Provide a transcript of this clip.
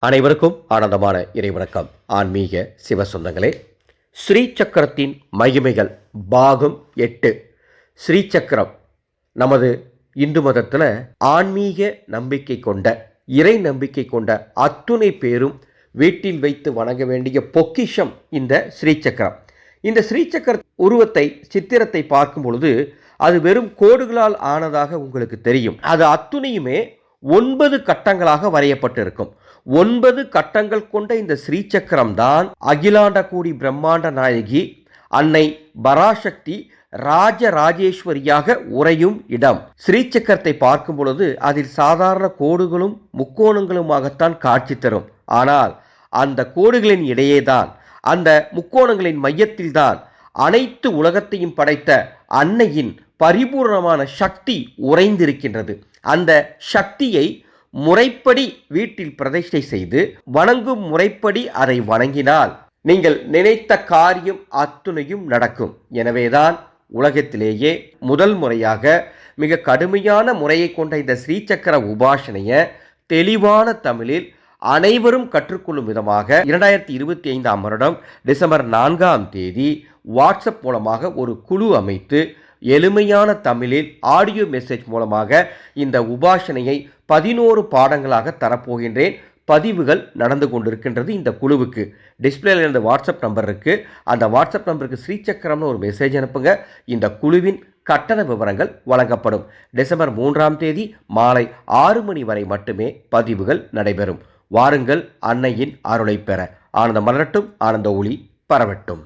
அனைவருக்கும் ஆனந்தமான இறைவணக்கம். ஆன்மீக சிவ சொந்தங்களே, ஸ்ரீ சக்கரத்தின் மகிமைகள் பாகம் 8. ஸ்ரீ சக்கரம் நமது இந்து மதத்தில் ஆன்மீக நம்பிக்கை கொண்ட, இறை நம்பிக்கை கொண்ட அத்துணை பேரும் வீட்டில் வைத்து வணங்க வேண்டிய பொக்கிஷம் இந்த ஸ்ரீ சக்கரம். இந்த ஸ்ரீ சக்கர உருவத்தை, சித்திரத்தை பார்க்கும் பொழுது அது வெறும் கோடுகளால் ஆனதாக உங்களுக்கு தெரியும். அது அத்துணையுமே 9 கட்டங்களாக வரையப்பட்டிருக்கும். 9 கட்டங்கள் கொண்ட இந்த ஸ்ரீசக்கரம் தான் அகிலாண்ட கூடி பிரம்மாண்ட நாயகி அன்னை பராசக்தி ராஜராஜேஸ்வரியாக உறையும் இடம். ஸ்ரீசக்கரத்தை பார்க்கும் பொழுது அதில் சாதாரண கோடுகளும் முக்கோணங்களுமாகத்தான் காட்சி தரும். ஆனால் அந்த கோடுகளின் இடையேதான், அந்த முக்கோணங்களின் மையத்தில்தான் அனைத்து உலகத்தையும் படைத்த அன்னையின் பரிபூர்ணமான சக்தி உறைந்திருக்கின்றது. அந்த சக்தியை முறைப்படி வீட்டில் பிரதிஷ்டை செய்து வணங்கும் முறைப்படி அதை வணங்கினால் நீங்கள் நினைத்த காரியம் அத்துணையும் நடக்கும். எனவேதான் உலகத்திலேயே முதல் முறையாக மிக கடுமையான முறையை கொண்ட இந்த ஸ்ரீசக்கர உபாசனையை தெளிவான தமிழில் அனைவரும் கற்றுக்கொள்ளும் விதமாக 2025ஆம் வருடம் டிசம்பர் 4ஆம் தேதி வாட்ஸ்அப் மூலமாக ஒரு குழு அமைத்து எளிமையான தமிழில் ஆடியோ மெசேஜ் மூலமாக இந்த உபாசனையை 11 பாடங்களாக தரப்போகின்றேன். பதிவுகள் நடந்து கொண்டிருக்கின்றது. இந்த குழுவுக்கு டிஸ்பிளேல இருந்த வாட்ஸ்அப் நம்பர் இருக்குது. அந்த வாட்ஸ்அப் நம்பருக்கு ஸ்ரீசக்கரம்னு ஒரு மெசேஜ் அனுப்புங்க. இந்த குழுவின் கட்டண விவரங்கள் வழங்கப்படும். டிசம்பர் 3ஆம் தேதி மாலை 6 மணி வரை மட்டுமே பதிவுகள் நடைபெறும். வாருங்கள், அன்னையின் அருளை பெற. ஆனந்த மலரட்டும், ஆனந்த ஒளி பரவட்டும்.